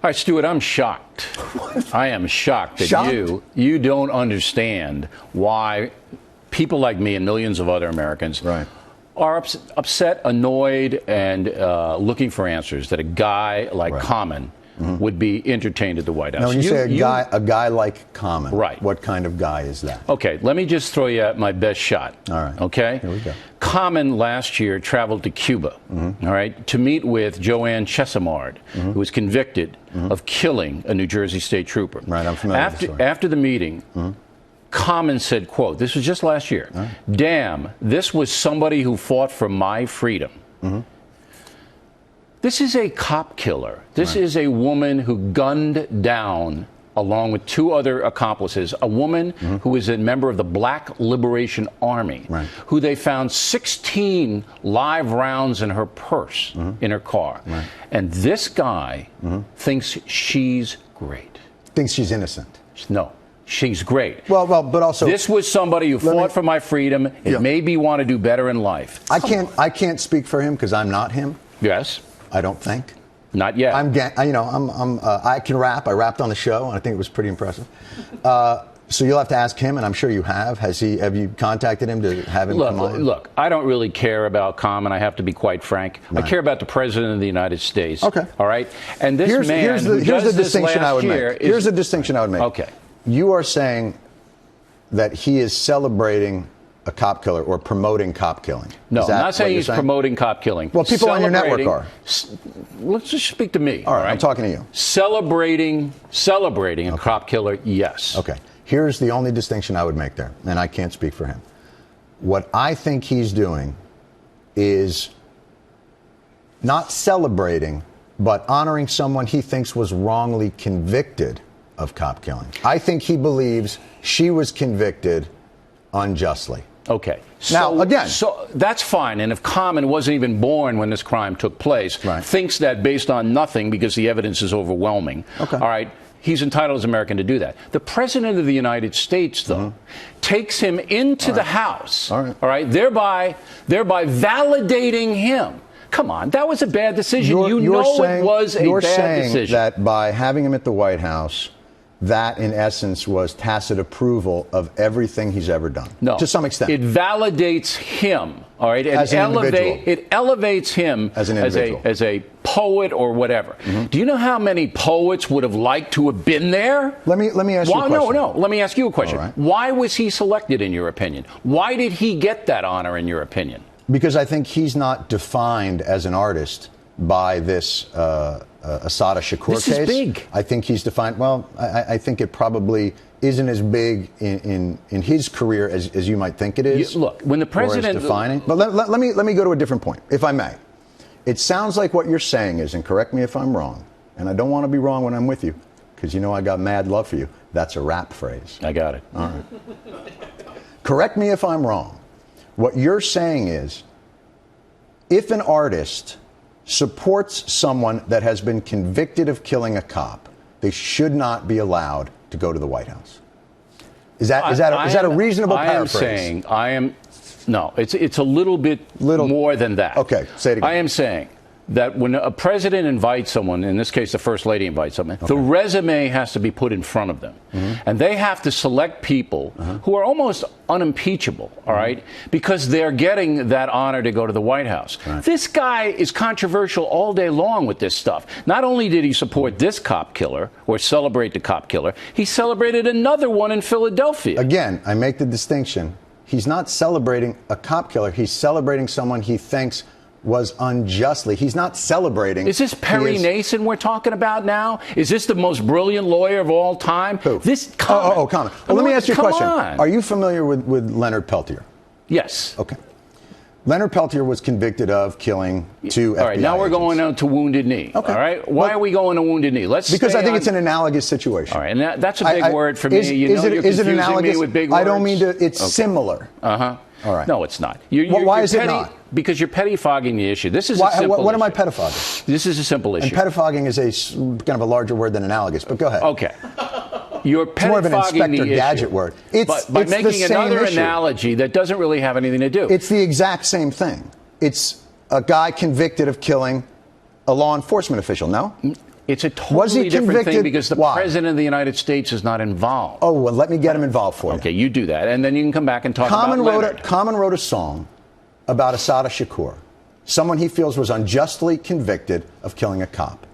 right, Stewart, I'm shocked. I am shocked that you don't understand why people like me and millions of other Americans are upset, annoyed, and looking for answers that a guy like Common would be entertained at the White House. Now, when you say a guy like Common, what kind of guy is that? Okay, let me just throw you out my best shot. All right. Okay? Here we go. Common last year traveled to Cuba, all right, to meet with Joanne Chesimard, who was convicted of killing a New Jersey state trooper. Right, I'm familiar with the story. After the meeting, Common said, quote, this was just last year, damn, this was somebody who fought for my freedom. This is a cop killer. This is a woman who gunned down, along with two other accomplices, a woman who is a member of the Black Liberation Army, who they found 16 live rounds in her purse, in her car. And this guy thinks she's great. Thinks she's innocent. No. She's great. Well, but also this was somebody who fought for my freedom. It made me want to do better in life. I can't speak for him because I'm not him. Yes. I don't think. Not yet. I can rap. I rapped on the show, and I think it was pretty impressive. So you'll have to ask him, and I'm sure you have. Have you contacted him to have him come on? Look, I don't really care about Common. I have to be quite frank. I care about the President of the United States. Okay. All right? And this here's the distinction I would make. Here's the distinction I would make. Okay. You are saying that he is celebrating a cop killer or promoting cop killing. No, I'm not saying he's promoting cop killing. Well, people on your network are. Let's just speak to me. All right, I'm talking to you. Celebrating a cop killer, yes. Okay. Here's the only distinction I would make there, and I can't speak for him. What I think he's doing is not celebrating, but honoring someone he thinks was wrongly convicted of cop killing. I think he believes she was convicted unjustly. Okay. Now, again. So that's fine. And if Common wasn't even born when this crime took place, thinks that based on nothing because the evidence is overwhelming, all right, he's entitled as an American to do that. The President of the United States, though, takes him into the House, all right, thereby validating him. Come on, that was a bad decision. It was a bad decision. You're saying that by having him at the White House, that, in essence, was tacit approval of everything he's ever done. No. To some extent. It validates him, all right? As an individual. It elevates him as an individual. As a poet or whatever. Do you know how many poets would have liked to have been there? Let me ask you a question. No. Let me ask you a question. All right. Why was he selected, in your opinion? Why did he get that honor, in your opinion? Because I think he's not defined as an artist by this Assata Shakur case. This is big. I think he's defined. Well, I think it probably isn't as big in his career as you might think it is. Look, when the president defining. But let me go to a different point, if I may. It sounds like what you're saying is, and correct me if I'm wrong, and I don't want to be wrong when I'm with you, because you know I got mad love for you. That's a rap phrase. I got it. All right. Correct me if I'm wrong. What you're saying is, if an artist supports someone that has been convicted of killing a cop, they should not be allowed to go to the White House. Is that a reasonable paraphrase? No, it's a little bit more than that. Okay, say it again. I am saying that when a president invites someone, in this case the First Lady invites someone, the resume has to be put in front of them. And they have to select people who are almost unimpeachable, all right, because they're getting that honor to go to the White House. This guy is controversial all day long with this stuff. Not only did he support this cop killer or celebrate the cop killer, he celebrated another one in Philadelphia. Again, I make the distinction. He's not celebrating a cop killer. He's celebrating someone he thinks was unjustly. He's not celebrating. Is this Perry Nason we're talking about now? Is this the most brilliant lawyer of all time? Who? This Common. Common. Well, let me ask you a question. On. Are you familiar with Leonard Peltier? Yes. Okay. Leonard Peltier was convicted of killing two FBI All right, now we're agents. going on to Wounded Knee. Okay. All right? Why are we going to Wounded Knee? Because I think it's an analogous situation. All right, and that's a big word for me. You're confusing me with big words. I don't mean to. It's similar. Uh-huh. All right. No, it's not. Why is it not? Because you're pettifogging the issue. This is a simple What am I issue. pettifogging? This is a simple issue. And pettifogging is kind of a larger word than analogous, but go ahead. Okay. You're it's more of an pettifogging the Inspector issue. Gadget word. It's by the making same another issue. analogy that doesn't really have anything to do. It's the exact same thing. It's a guy convicted of killing a law enforcement official, no? It's a totally different thing because the Why? President of the United States is not involved. Oh, well, let me get him involved for you. Okay, you do that, and then you can come back and talk about Leonard. Common wrote a song about Assata Shakur, someone he feels was unjustly convicted of killing a cop.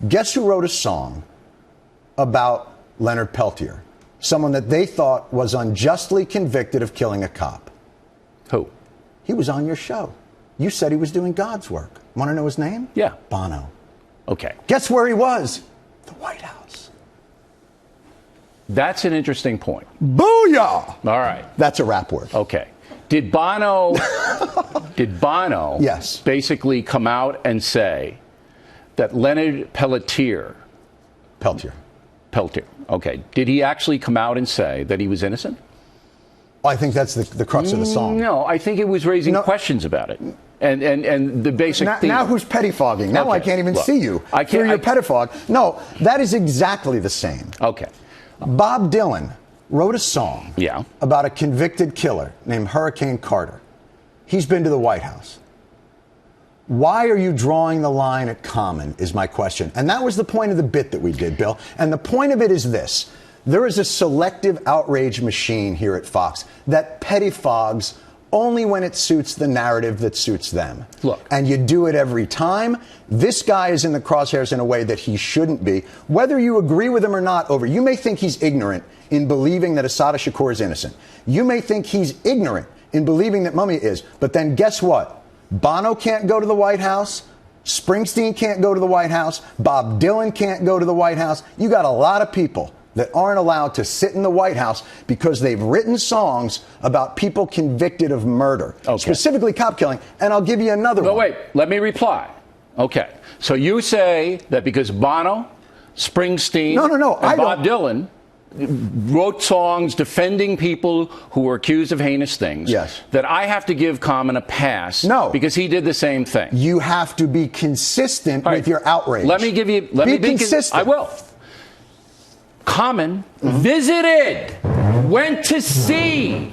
Guess who wrote a song about Leonard Peltier, someone that they thought was unjustly convicted of killing a cop? Who? He was on your show. You said he was doing God's work. Want to know his name? Yeah. Bono. Okay. Guess where he was? The White House. That's an interesting point. Booyah! All right. That's a rap word. Okay. Did Bono yes. basically come out and say that Leonard Peltier, okay, did he actually come out and say that he was innocent? Well, I think that's the crux of the song. No, I think it was raising questions about it. And the basic theme. Now who's pettifogging? Now I can't even see you through your pettifog. No, that is exactly the same. Okay. Bob Dylan wrote a song Yeah. about a convicted killer named Hurricane Carter. He's been to the White House. Why are you drawing the line at Common is my question. And that was the point of the bit that we did, Bill. And the point of it is this. There is a selective outrage machine here at Fox that pettifogs only when it suits the narrative that suits them. Look. And you do it every time. This guy is in the crosshairs in a way that he shouldn't be. Whether you agree with him or not, you may think he's ignorant in believing that Assata Shakur is innocent. You may think he's ignorant in believing that Mummy is. But then guess what? Bono can't go to the White House. Springsteen can't go to the White House. Bob Dylan can't go to the White House. You got a lot of people that aren't allowed to sit in the White House because they've written songs about people convicted of murder, specifically cop killing. And I'll give you another one. No, wait, let me reply. Okay, so you say that because Bono, Springsteen, and Bob Dylan wrote songs defending people who were accused of heinous things, that I have to give Common a pass because he did the same thing. You have to be consistent with your outrage. Let me give you... Be consistent. I will. Common visited, went to see.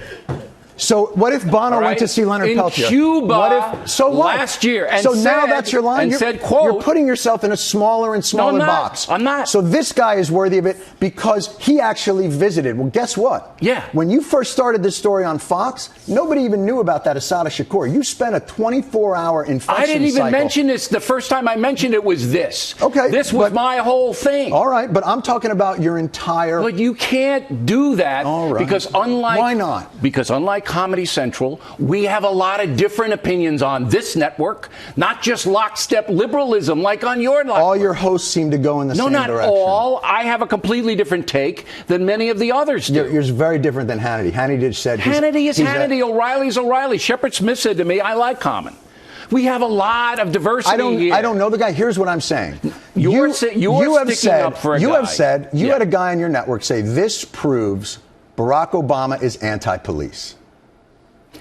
So what if Bono went to see Leonard Peltier? In Cuba last year. And so now that's your line? You're putting yourself in a smaller and smaller box. I'm not. So this guy is worthy of it because he actually visited. Well, guess what? Yeah. When you first started this story on Fox, nobody even knew about that Assata Shakur. You spent a 24-hour infection cycle. I didn't even mention this. The first time I mentioned it was this. Okay. This was my whole thing. All right, but I'm talking about your entire... But you can't do that because unlike... Why not? Because unlike Comedy Central, we have a lot of different opinions on this network, not just lockstep liberalism like on your network. All your hosts seem to go in the same direction. No, not all. I have a completely different take than many of the others do. You're very different than Hannity. Hannity just said Hannity is Hannity. O'Reilly's O'Reilly. Shepard Smith said to me, I like Common. We have a lot of diversity here. I don't know the guy. Here's what I'm saying. You have said you had a guy on your network say this proves Barack Obama is anti-police.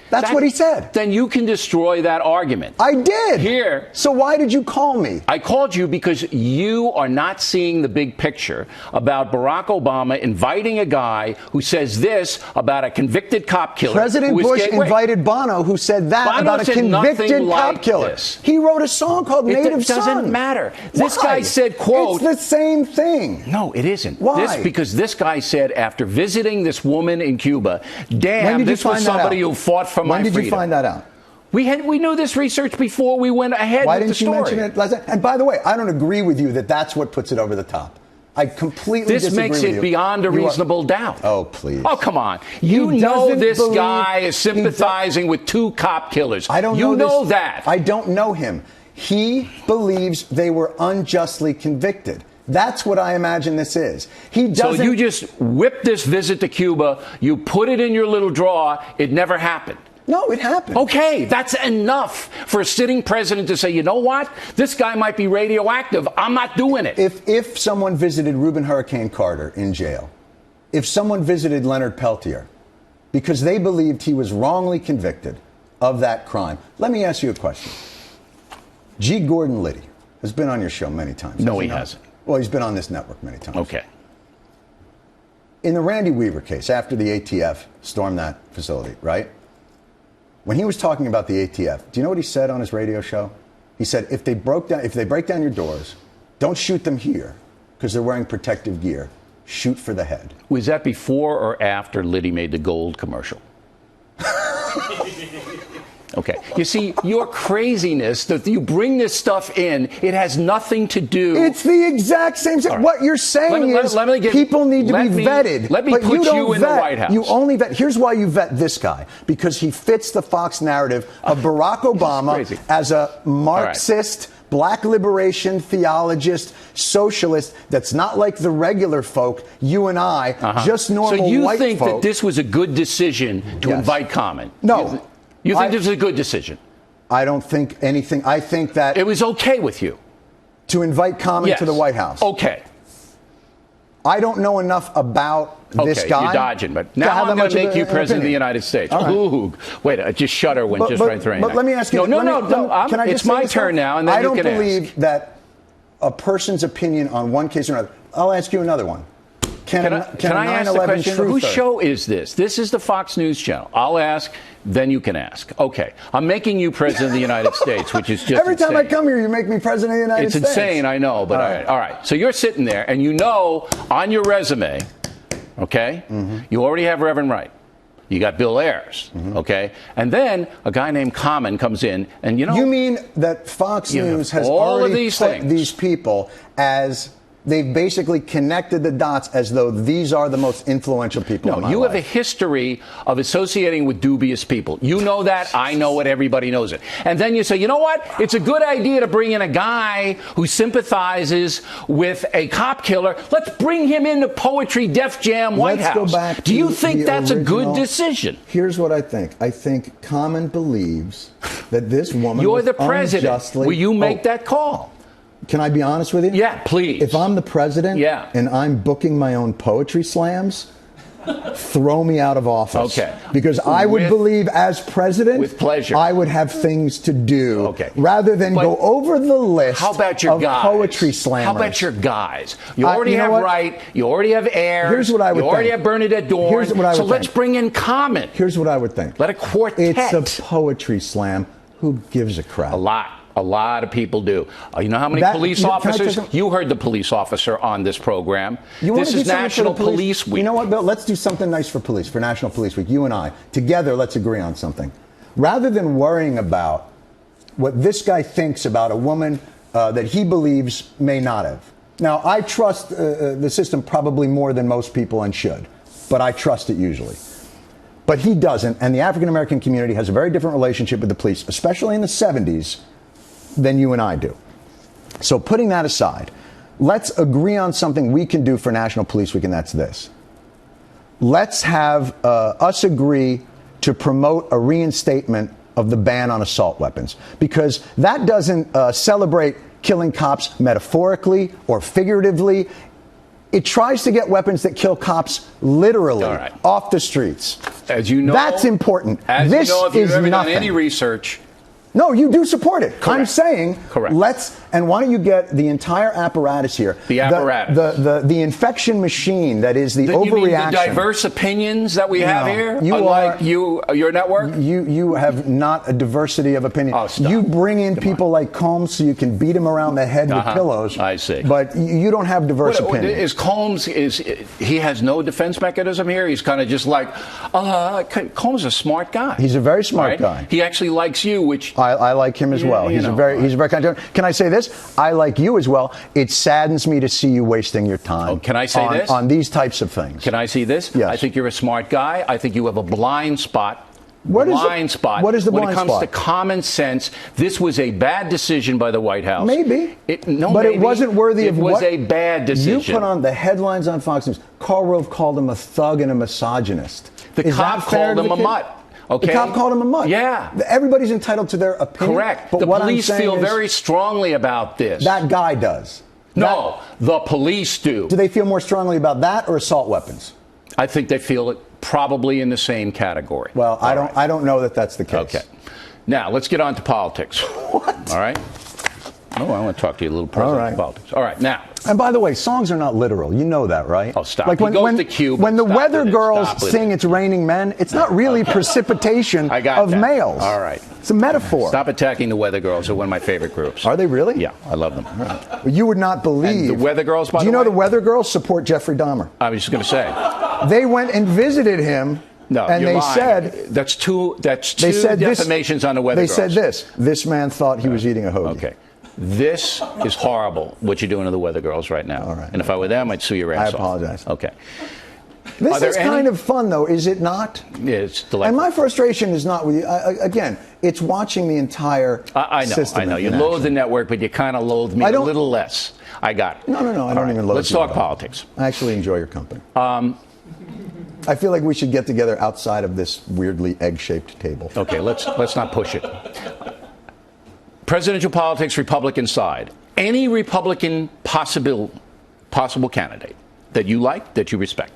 That's what he said. Then you can destroy that argument. I did. Here. So why did you call me? I called you because you are not seeing the big picture about Barack Obama inviting a guy who says this about a convicted cop killer. President Bush invited Bono, who said that about a convicted cop killer. He wrote a song called Native Son. It doesn't matter. This guy said, quote... It's the same thing. No, it isn't. Why? Because this guy said after visiting this woman in Cuba, damn, this was somebody who fought for my freedom. When did you find that out? We knew this research before we went ahead with the story. Why didn't you mention it last night? And by the way, I don't agree with you that that's what puts it over the top. I completely disagree with you. This makes it beyond a reasonable doubt. Oh, please. Oh, come on. You know this guy is sympathizing with two cop killers. I don't know You know that. I don't know him. He believes they were unjustly convicted. That's what I imagine this is. He doesn't. So you just whipped this visit to Cuba. You put it in your little drawer. It never happened. No, it happened. Okay, that's enough for a sitting president to say, you know what? This guy might be radioactive. I'm not doing it. If someone visited Reuben Hurricane Carter in jail, if someone visited Leonard Peltier because they believed he was wrongly convicted of that crime, let me ask you a question. G. Gordon Liddy has been on your show many times. No, he hasn't. Well, he's been on this network many times. Okay. In the Randy Weaver case, after the ATF stormed that facility, right? When he was talking about the ATF, do you know what he said on his radio show? He said, if they break down your doors, don't shoot them here because they're wearing protective gear. Shoot for the head. Was that before or after Liddy made the gold commercial? Okay. You see, your craziness, that you bring this stuff in, it has nothing to do. It's the exact same thing. Right. What you're saying is people need to be vetted. Let me put you in the White House. You only vet. Here's why you vet this guy. Because he fits the Fox narrative of Barack Obama as a Marxist, black liberation theologist, socialist that's not like the regular folk, you and I, just normal white folk. So you think that this was a good decision to invite Common? No. You think this was a good decision? I don't think anything. I think that it was okay with you to invite Common to the White House. Okay. I don't know enough about this guy. You're dodging, but now I'm going to make you president of the United States. Right. Ooh, wait, I just shudder when right through. But let me ask you. No. Can I just it's my turn now, and then I you can don't believe that a person's opinion on one case or another. I'll ask you another one. Can I ask the question? Whose show is this? This is the Fox News Channel. I'll ask, then you can ask. Okay. I'm making you president of the United States, which is just Every time insane. I come here, you make me president of the United States. It's insane, I know, but all right. So you're sitting there, and you know on your resume, okay, you already have Reverend Wright. You got Bill Ayers, okay? And then a guy named Common comes in, and you know... You mean that Fox News has already put these people as... They've basically connected the dots as though these are the most influential people in my life. No, you have a history of associating with dubious people. You know that. I know it. Everybody knows it. And then you say, you know what? It's a good idea to bring in a guy who sympathizes with a cop killer. Let's bring him into Poetry Def Jam White House. Let's go back to Do you think that's a good decision? Here's what I think. I think Common believes that this woman You're the president. Will you make that call? Can I be honest with you? Yeah, please. If I'm the president and I'm booking my own poetry slams, throw me out of office. Okay. Because I would believe as president, with pleasure, I would have things to do rather than go over the list how about your of guys? Poetry slammers. How about your guys? You already have Wright. You already have Ayers. Here's what I would think. You already have Bernadette Dorn. Here's what I would think. Let's bring in Common. Here's what I would think. Let a quartet. It's a poetry slam. Who gives a crap? A lot of people do. You know how many police officers? You heard the police officer on this program. This is National Police Week. You know what, Bill? Let's do something nice for police, for National Police Week. You and I. Together, let's agree on something. Rather than worrying about what this guy thinks about a woman that he believes may not have. Now, I trust the system probably more than most people and should. But I trust it usually. But he doesn't. And the African-American community has a very different relationship with the police, especially in the 70s. Than you and I do. So putting that aside, let's agree on something we can do for National Police Week, and that's this. Let's have us agree to promote a reinstatement of the ban on assault weapons, because that doesn't celebrate killing cops metaphorically or figuratively. It tries to get weapons that kill cops literally off the streets. As you know, that's important. This if you've ever done any research. No, you do support it. Correct. I'm saying, and why don't you get the entire apparatus here? The apparatus. The infection machine that is the overreaction. You mean the diverse opinions that we have here? Unlike your network? You have not a diversity of opinion. Oh, stop. You bring in people like Combs so you can beat him around the head with pillows. I see. But you don't have diverse opinions. Is Combs, he has no defense mechanism here? He's kind of just like, Combs is a smart guy. He's a very smart guy. He actually likes you, which... I like him as well. He's a very kind of. Can I say this? I like you as well. It saddens me to see you wasting your time. Can I say this? On these types of things. Can I see this? Yes. I think you're a smart guy. I think you have a blind spot. What is the blind spot? When it comes to common sense, this was a bad decision by the White House. Maybe. It wasn't worthy of what? It was a bad decision. You put on the headlines on Fox News. Karl Rove called him a thug and a misogynist. The cop called him a mutt. Okay. The cop called him a mutt. Yeah. Everybody's entitled to their opinion. Correct. But the what police I'm saying feel is, very strongly about this. That guy does. No, the police do. Do they feel more strongly about that or assault weapons? I think they feel it probably in the same category. Well, I don't know that that's the case. Okay. Now, let's get on to politics. What? All right. Oh, I want to talk to you a little politics. All right. Now, And by the way, songs are not literal. You know that, right? Oh, stop. Like He goes to Cuba. when the Stop weather with it. girls Stop with sing it. "It's Raining Men," it's not really precipitation I got of that. males. All right. It's a metaphor. Stop attacking the Weather Girls. They're one of my favorite groups. Are they really? Yeah, I love them. You would not believe. And the Weather Girls, by Do you the know way? the Weather Girls support Jeffrey Dahmer? I was just going to say. They went and visited him. No, and you're they lying. said that's two they said defamations on the Weather They Girls. said this man thought he was eating a hoagie. Okay. This is horrible, what you're doing to the Weather Girls right now. All right. And if I were them, I'd sue your ass I apologize. off. Okay. This Are there is any- kind of fun, though, is it not? Yeah, it's delightful. And my frustration is not with you. Again, it's watching the entire I know, system. I know. You in loathe action. the network, but you kind of loathe me I a don't- little less. I got it. No, I All don't right, even loathe let's you talk at all. politics. I actually enjoy your company. I feel like we should get together outside of this weirdly egg-shaped table. Okay, let's not push it. Presidential politics, Republican side. Any Republican possible candidate that you like, that you respect?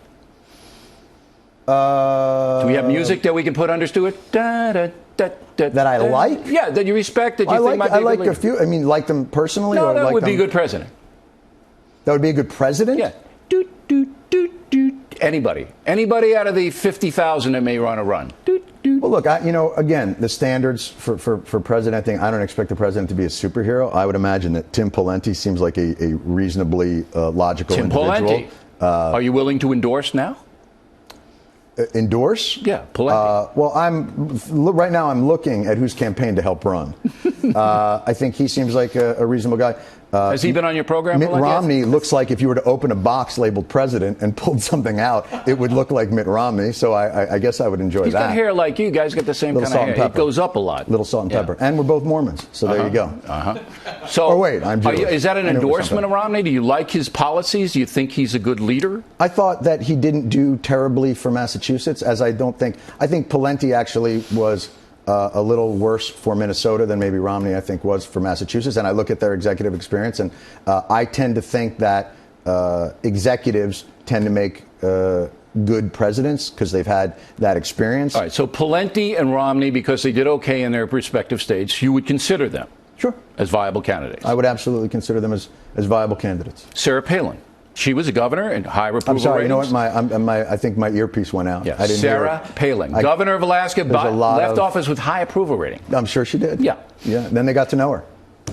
Do we have music that we can put under Stewart? That I like? Yeah, that you respect, that you think might be I a like good a leader. few. I mean, like them personally? No, or that like would be a them- good president. That would be a good president? Yeah. Doot, doot, doot, doot. Anybody out of the 50,000 that may run a run. Doot, doot. Well, look, again, the standards for president thing, I don't expect the president to be a superhero. I would imagine that Tim Pawlenty seems like a reasonably logical Tim individual. Pawlenty. Are you willing to endorse now? Endorse? Yeah, Pawlenty. Well, right now I'm looking at whose campaign to help run. I think he seems like a reasonable guy. Has he been on your program? Mitt Pawlenty? Romney looks like if you were to open a box labeled president and pulled something out, it would look like Mitt Romney. So I guess I would enjoy He's that. got hair like you guys. Got the same Little kind salt of and hair. It pepper. goes up a lot. Little salt and pepper. And we're both Mormons. So there you go. So, Oh, wait, I'm Jewish. is that an I knew it was endorsement something. of Romney? Do you like his policies? Do you think he's a good leader? I thought that he didn't do terribly for Massachusetts, I think Pawlenty actually was a little worse for Minnesota than maybe Romney, I think, was for Massachusetts. And I look at their executive experience, and I tend to think that executives tend to make good presidents because they've had that experience. All right, so Pawlenty and Romney, because they did okay in their respective states, you would consider them Sure. as viable candidates. I would absolutely consider them as viable candidates. Sarah Palin. She was a governor and high approval I'm sorry, ratings. you know what? I think my earpiece went out. Yeah, I didn't hear Sarah it. Palin, governor of Alaska, there's a lot left of- office with high approval rating. I'm sure she did. Yeah. Yeah. Then they got to know her.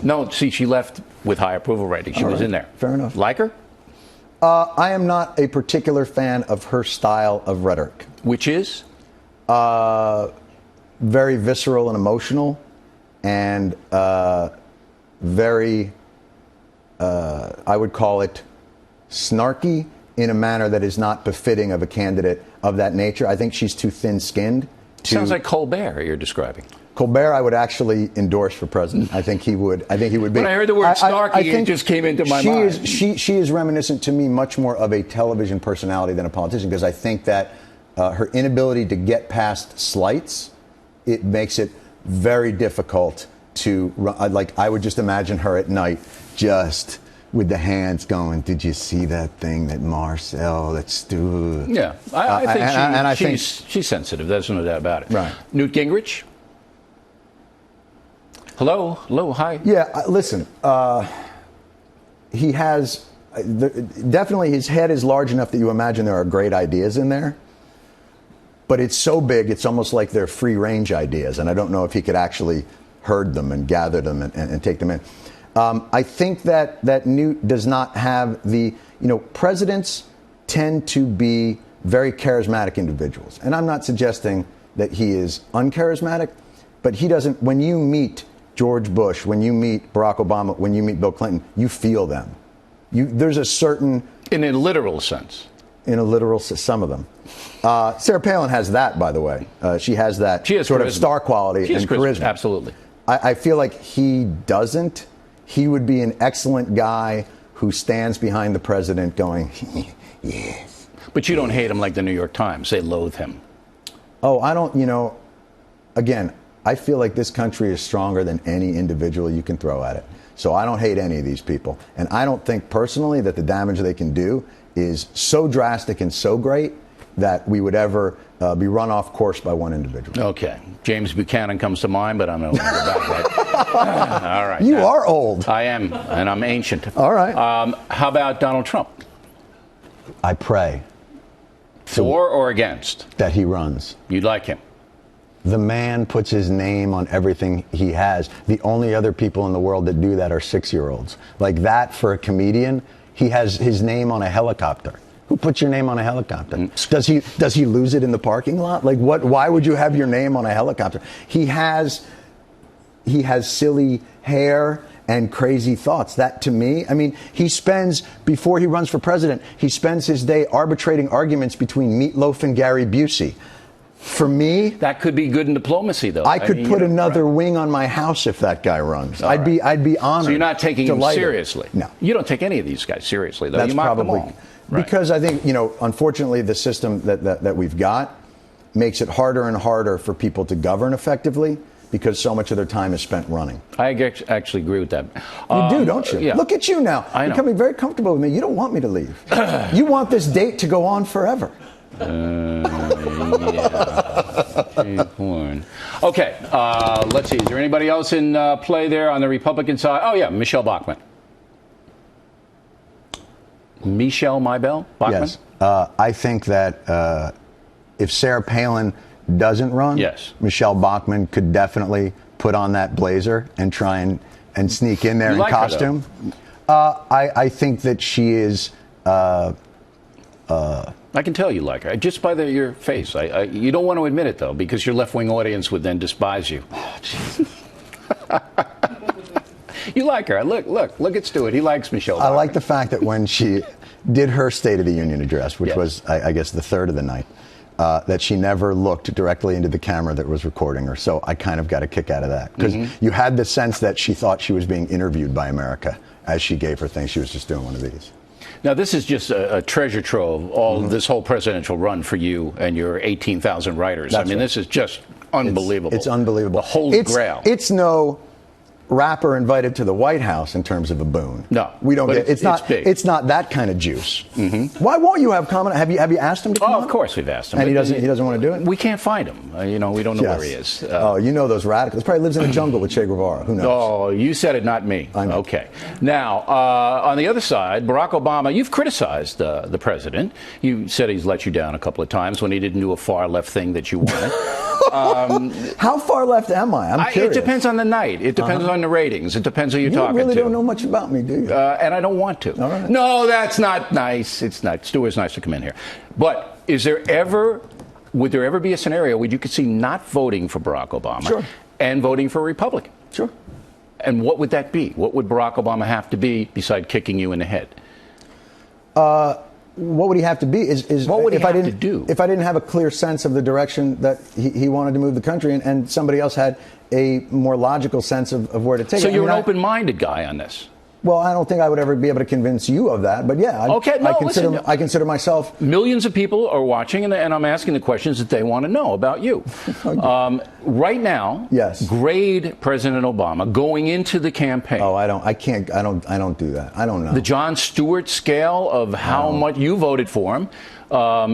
No, see, she left with high approval rating. She All was right. in there. Fair enough. Like her? I am not a particular fan of her style of rhetoric. Which is? Very visceral and emotional, and very, I would call it snarky in a manner that is not befitting of a candidate of that nature. I think she's too thin-skinned. Sounds like Colbert you're describing. Colbert, I would actually endorse for president. I think he would be. When I heard the word snarky, it just came into my mind. She is reminiscent to me much more of a television personality than a politician, because I think that her inability to get past slights, it makes it very difficult to, I would just imagine her at night just with the hands going, did you see that thing that Marcel, that Stu? Yeah, I think think she's sensitive. There's no doubt about it. Right. Newt Gingrich? Hello, hi. Yeah, listen, he has, definitely his head is large enough that you imagine there are great ideas in there. But it's so big, it's almost like they're free-range ideas, and I don't know if he could actually herd them and gather them and take them in. I think that Newt does not have presidents tend to be very charismatic individuals. And I'm not suggesting that he is uncharismatic, but he doesn't, when you meet George Bush, when you meet Barack Obama, when you meet Bill Clinton, you feel them. There's a certain... In a literal sense. In a literal sense, some of them. Sarah Palin has that, by the way. She has that sort of star quality and charisma. Absolutely. I feel like he doesn't. He would be an excellent guy who stands behind the president going, yes. But you don't hate him like the New York Times. They loathe him. Oh, I don't, again, I feel like this country is stronger than any individual you can throw at it. So I don't hate any of these people. And I don't think personally that the damage they can do is so drastic and so great that we would ever be run off course by one individual. Okay. James Buchanan comes to mind, but I'm not going to go back that. All right. You are old. I am, and I'm ancient. All right. How about Donald Trump? I pray. For or against? That he runs. You'd like him? The man puts his name on everything he has. The only other people in the world that do that are 6-year-olds. Like that for a comedian, he has his name on a helicopter. Who puts your name on a helicopter? Does he lose it in the parking lot? Like what? Why would you have your name on a helicopter? He has silly hair and crazy thoughts. That to me, I mean, he spends, before he runs for president, he spends his day arbitrating arguments between Meatloaf and Gary Busey. For me, that could be good in diplomacy, though. I could put another wing on my house if that guy runs. I'd be honored. So you're not taking him seriously? No. You don't take any of these guys seriously, though. That's you mock probably them all. Right. Because I think, unfortunately, the system that we've got makes it harder and harder for people to govern effectively because so much of their time is spent running. I actually agree with that. You do, don't you? Yeah. Look at you now. I know. Becoming very comfortable with me. You don't want me to leave. You want this date to go on forever. Yeah. Okay, let's see. Is there anybody else in play there on the Republican side? Oh, yeah, Michelle Bachmann. Michelle Bachmann? Yes. I think that if Sarah Palin doesn't run, yes, Michelle Bachmann could definitely put on that blazer and try and sneak in there in costume. I think that she is... I can tell you like her just by your face. You don't want to admit it though, because your left-wing audience would then despise you. You like her. Look at Stewart. He likes Michelle Bachmann. I like the fact that when she did her State of the Union address, which was, I guess, the third of the night, that she never looked directly into the camera that was recording her. So I kind of got a kick out of that because you had the sense that she thought she was being interviewed by America as she gave her thing. She was just doing one of these. Now, this is just a treasure trove, this whole presidential run for you and your 18,000 writers. That's right. This is just unbelievable. It's unbelievable. The Holy Grail. It's no rapper invited to the White House in terms of a boon. No. We don't get it's not big. It's not that kind of juice. Why won't you have comment? Have you asked him to come on? Of course we've asked him. And he doesn't want to do it? We can't find him. We don't know where he is. Those radicals. Probably lives in a jungle with Che Guevara. Who knows? Oh, you said it, not me. I know. Okay. Now, on the other side, Barack Obama, you've criticized the president. You said he's let you down a couple of times when he didn't do a far left thing that you wanted. How far left am I? I'm curious. It depends on the night. It depends on the ratings. It depends who you're talking to. You really don't know much about me, do you? And I don't want to. All right. No, that's not nice. It's not. Stuart's nice to come in here. But would there ever be a scenario where you could see not voting for Barack Obama and voting for a Republican? Sure. And what would that be? What would Barack Obama have to be besides kicking you in the head? What would he have to be? What would he have to do? If I didn't have a clear sense of the direction that he wanted to move the country and somebody else had a more logical sense of where to take it. So you're an open-minded guy on this? Well, I don't think I would ever be able to convince you of that, but yeah, I consider myself... Millions of people are watching, and I'm asking the questions that they want to know about you. Right now, grade President Obama going into the campaign. Oh, I don't do that. I don't know. The Jon Stewart scale of how much you voted for him,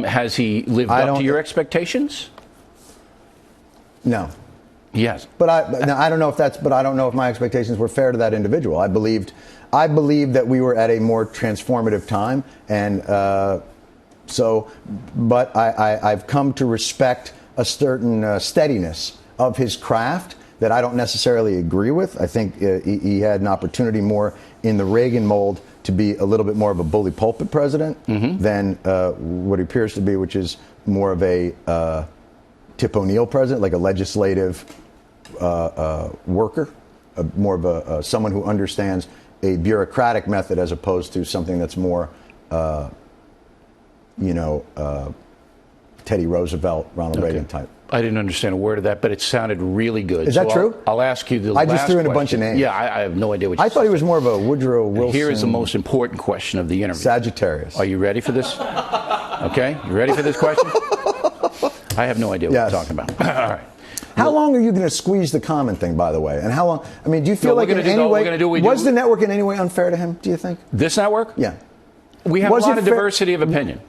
has he lived up to your expectations? No. Yes. But I don't know if my expectations were fair to that individual. I believed that we were at a more transformative time, and but I've come to respect a certain steadiness of his craft that I don't necessarily agree with. I think he had an opportunity more in the Reagan mold to be a little bit more of a bully pulpit president than what he appears to be, which is more of a Tip O'Neill president, like a legislative worker, more of a someone who understands a bureaucratic method as opposed to something that's more, Teddy Roosevelt, Ronald Reagan type. I didn't understand a word of that, but it sounded really good. Is that true? I'll ask you the I last just threw in question. a bunch of names. Yeah, I have no idea what you I thought he was more of a Woodrow Wilson. Here is the most important question of the interview. Sagittarius. Are you ready for this? Okay, you ready for this question? I have no idea what you're talking about. All right. How long are you going to squeeze the comment thing, by the way? And how long? I mean, do you feel like in any way was the network in any way unfair to him? Do you think this network? Yeah, we have a lot of diversity of opinion.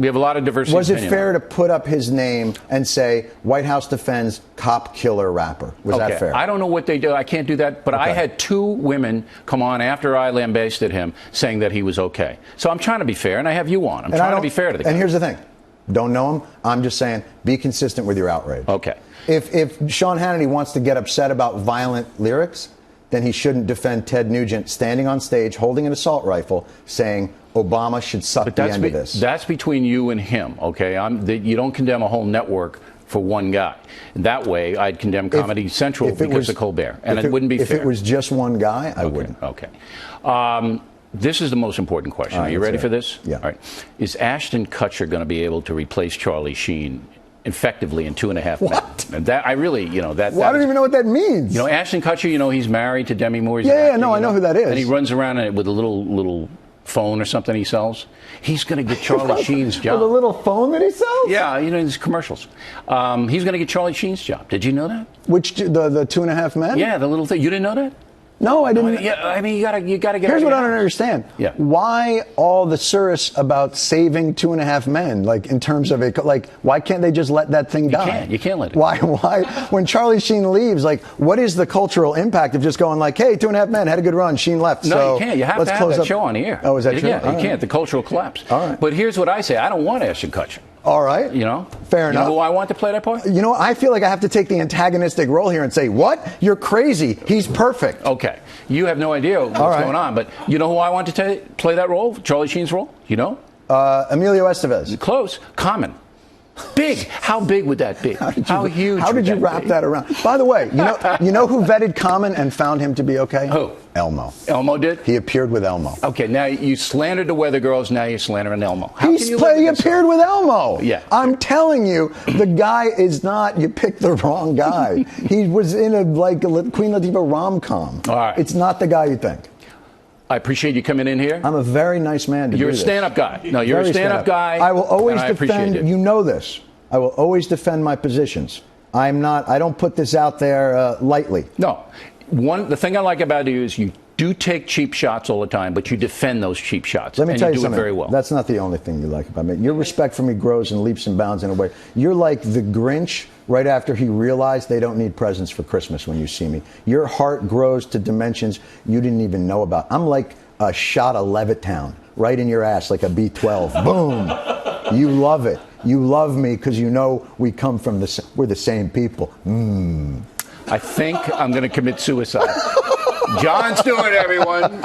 We have a lot of diversity. Was it fair to put up his name and say White House defends cop killer rapper? Was that fair? I don't know what they do. I can't do that. But I had 2 women come on after I lambasted him saying that he was okay. So I'm trying to be fair, and I have you on. I'm trying to be fair to the guy. And here's the thing. Don't know him. I'm just saying, be consistent with your outrage. Okay. If Sean Hannity wants to get upset about violent lyrics, then he shouldn't defend Ted Nugent standing on stage holding an assault rifle saying Obama should suck the end of this. That's between you and him, okay? You don't condemn a whole network for one guy. That way, I'd condemn Comedy Central because of Colbert, and it wouldn't be fair. If it was just one guy, I wouldn't. Okay. This is the most important question. Are you ready for this? Yeah. All right. Is Ashton Kutcher going to be able to replace Charlie Sheen effectively in 2.5 Men? And that I really, that. Well, I don't even know what that means. Ashton Kutcher, he's married to Demi Moore. I know who that is. And he runs around with a little phone or something he sells. He's going to get Charlie Sheen's job. With a little phone that he sells? Yeah, these commercials. He's going to get Charlie Sheen's job. Did you know that? Which the 2.5 Men? Yeah, the little thing. You didn't know that? No, I didn't. You gotta get. Here's what I don't understand. Yeah. Why all the surus about saving 2.5 Men? Like in terms of it, like why can't they just let that thing die? You can't let it. Why? When Charlie Sheen leaves, like what is the cultural impact of just going like, hey, 2.5 Men had a good run, Sheen left. No, so you can't. You have to have that show on the air. Oh, is that true? Yeah, you can't. The cultural collapse. All right. But here's what I say: I don't want Ashton Kutcher. All right. Fair enough. You know who I want to play that part? I feel like I have to take the antagonistic role here and say, what? You're crazy. He's perfect. Okay. You have no idea what's going on, but you know who I want to play that role? Charlie Sheen's role? You know? Emilio Estevez. Close. Common. Big. How big would that be? How huge? How did you wrap that around? By the way, you know who vetted Common and found him to be okay? Who? Elmo. Elmo did? He appeared with Elmo. Okay, now you slandered the Weather Girls, now you're slandering Elmo. He appeared with Elmo. Yeah. I'm telling you, the guy is not, you picked the wrong guy. He was in a Queen Latifah rom-com. All right. It's not the guy you think. I appreciate you coming in here. I'm a very nice man to You're do a stand-up guy. No, you're a stand-up guy. I will always defend, you know this. I will always defend my positions. I don't put this out there lightly. No. The thing I like about you is you do take cheap shots all the time, but you defend those cheap shots. Let me tell you do something. It very well. That's not the only thing you like about me. Your respect for me grows in leaps and bounds in a way. You're like the Grinch right after he realized they don't need presents for Christmas when you see me. Your heart grows to dimensions you didn't even know about. I'm like a shot of Levittown right in your ass like a B-12. Boom. You love it. You love me because you know we're the same people. I think I'm going to commit suicide. Jon Stewart, everyone.